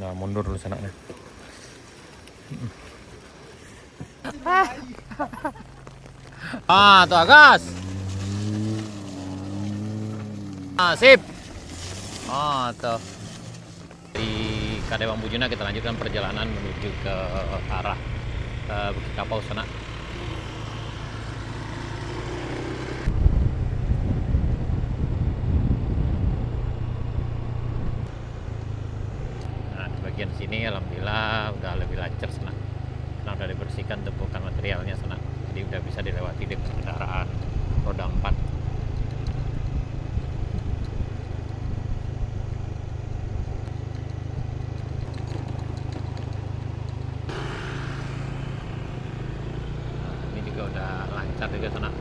Nah, mundur dulu sana nih. Tuh gas. Sip. Tuh. Di Kadewang Bujuna kita lanjutkan perjalanan menuju ke arah Bukit Kapau sana. Nah, di bagian sini alhamdulillah udah lebih lancar sana. Karena udah dibersihkan tumpukan materialnya sana. Jadi udah bisa dilewati dengan kendaraan roda 4. Ini juga udah lancar juga sana.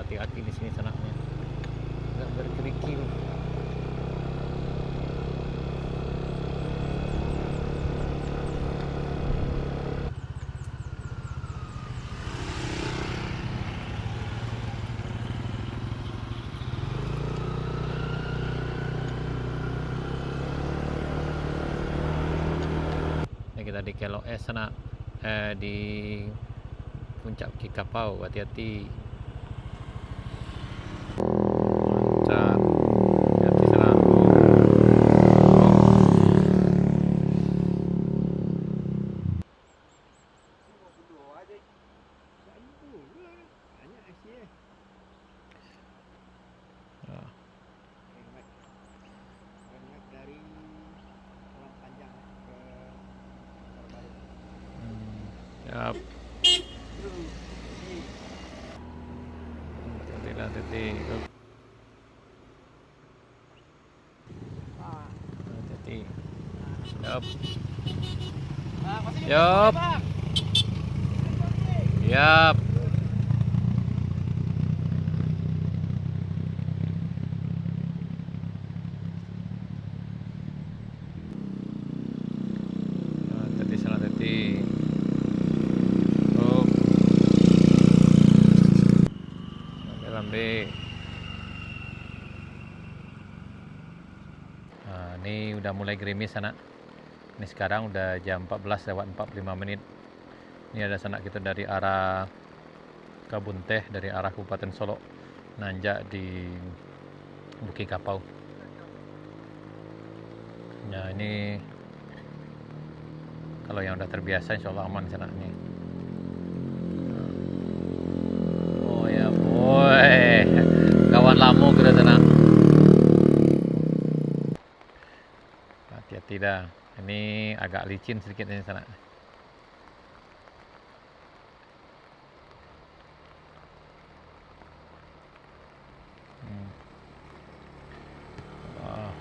Hati-hati di sini sanaknya. Nggak berkerikil. Ini kita di Kelo sana, di puncak Bukit Kapau. Hati-hati. Mantap. Hati-hati sana. Nah, siap. Hati-hati. Hati-hati. Siap. Siap. Siap. Hati-hati sana, hati-hati. Oh, lambe. Nah, ini udah mulai gerimis sana. Ini sekarang udah jam 14 lewat 45 menit. Ini ada sanak kita dari arah Kebun Teh, dari arah Kabupaten Solok, nanjak di Bukit Kapau. Nah, ini kalau yang udah terbiasa insya Allah aman di sana nih. Oh ya boy, kawan lama kita sana. Hati-hati dah. Ini agak licin sedikit di sana. Wah.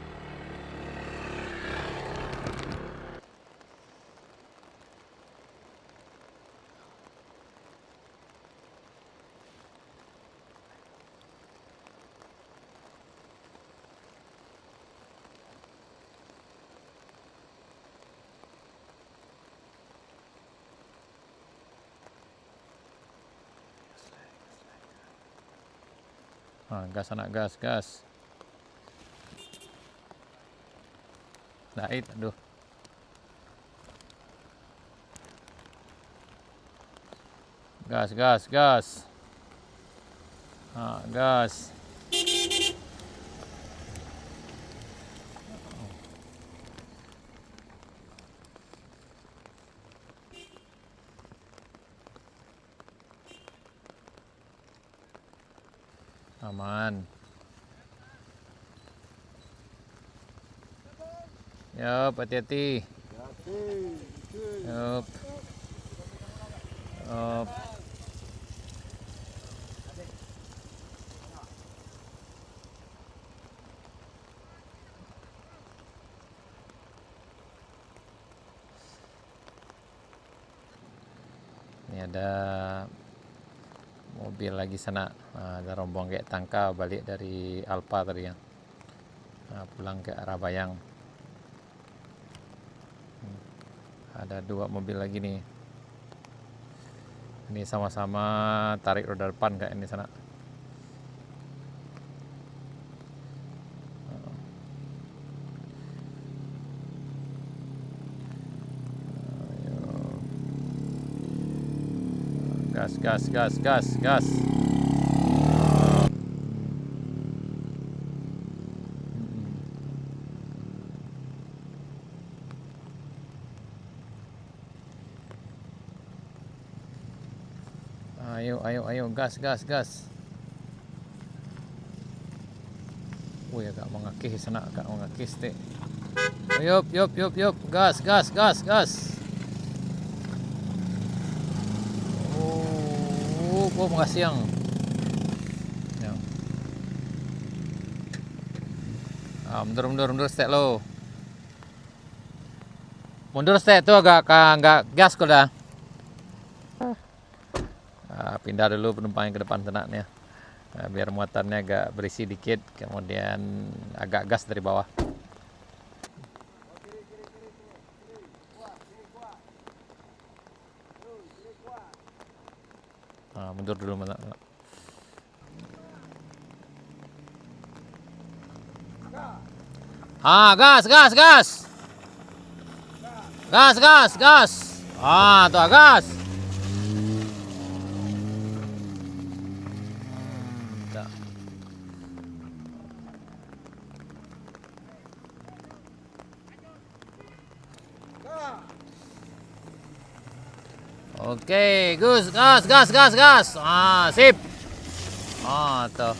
Gas anak, gas. Naik, aduh. Gas. Gas. Aman. Yup, hati-hati. Yup. Yup. Ini ada mobil lagi sana. Nah, ada rombong kayak tangka balik dari Alpa tadi ya. Nah, pulang ke arah Bayang. Ada 2 mobil lagi nih. Ini sama-sama tarik roda depan kayak ini sana. Gas, gas, gas, gas, gas. Ayo, ayo, ayo, gas, gas, gas. Wih, agak mengakih sana, agak mengakih stik. Yup, yup, yup, yup, gas, gas, gas, gas. Oh, makasih yang. Mundur, mundur, mundur stek lo. Mundur stek tuh agak gas kok dah. Pindah dulu penumpangnya ke depan sana nih. Biar muatannya agak berisi dikit, kemudian agak gas dari bawah. Mundur dulu mana. Gas, gas, gas. Gas, gas, gas. Tuh gas. Oke, Gus, gas, gas, gas, gas. Sip. Tuh.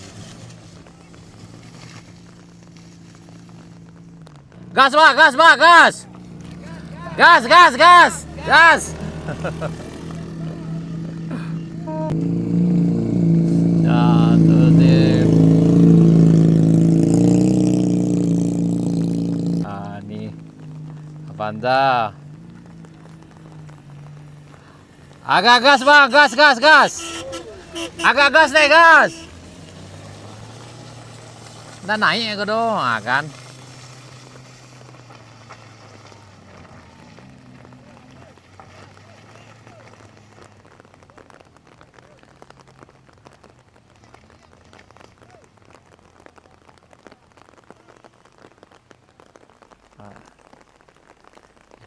Gas, Pak, gas, Pak, gas. Gas, gas, gas. Gas. Tuh sip. Nih. Avanza. Agak gas, Bang, gas, gas, gas. Agak gas deh, gas. Udah naik ya dong, kan.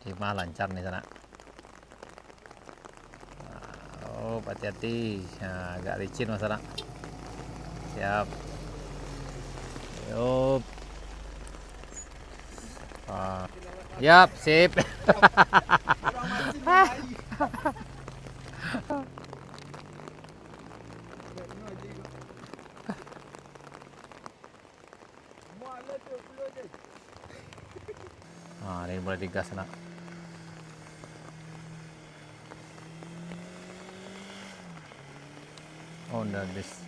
Jadi mah lancar nih sana. Hati-hati, agak licin mas anak. Siap. Yup. Yap, sip. Ini boleh digas anak. Udah habis.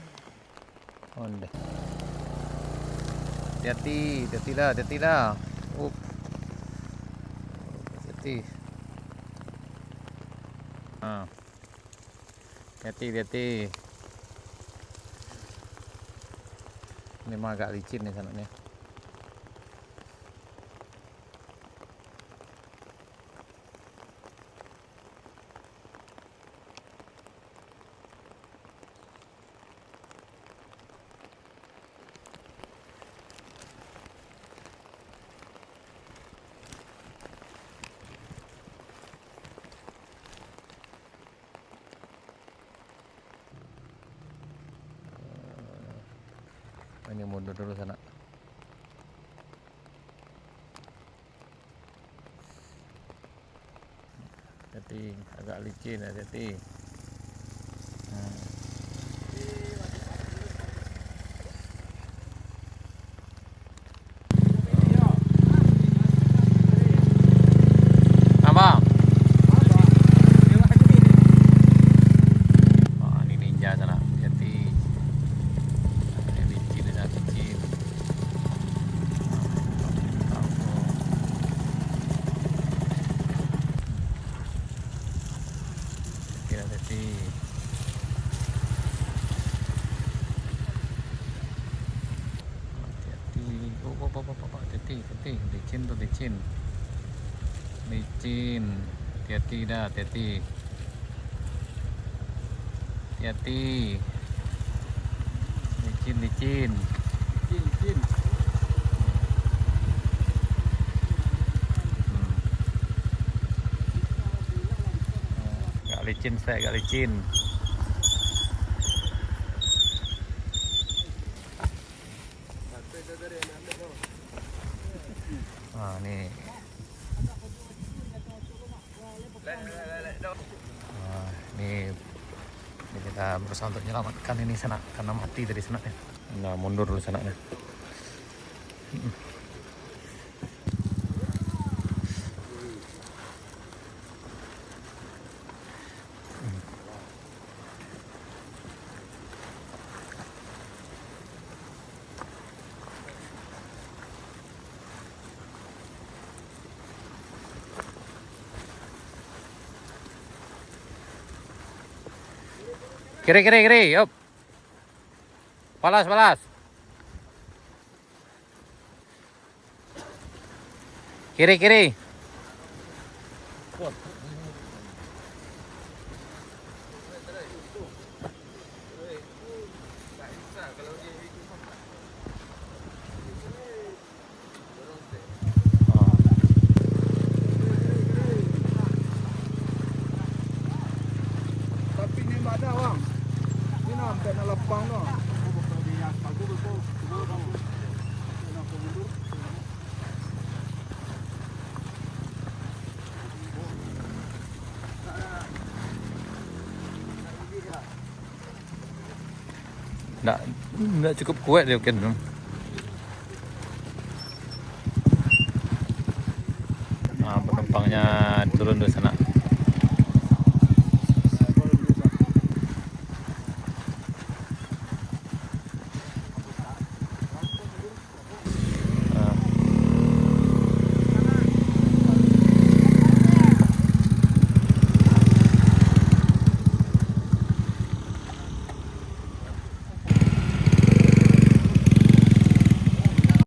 Udah. Hati-hati, hati-hati lah. Hati. Hati-hati. Ini mah agak licin nih sananya. Ini mundur dulu sana. Hati, agak licin, hati-hati. Hati-hati, licin tuh, licin. Licin. Hati-hati dah, hati-hati. Hati-hati. Licin. Agak licin, saya agak licin. Nah, nih. Nah, ini kita berusaha untuk menyelamatkan ini sana karena mati dari sana ya. Nah, mundur dulu sana ya. Kiri, yup. Balas. Kiri. Tapi ni mana bang? Ni nampak nak lapang no. Nggak cukup kuat dia mungkin. Nah, penumpangnya turun dari sana.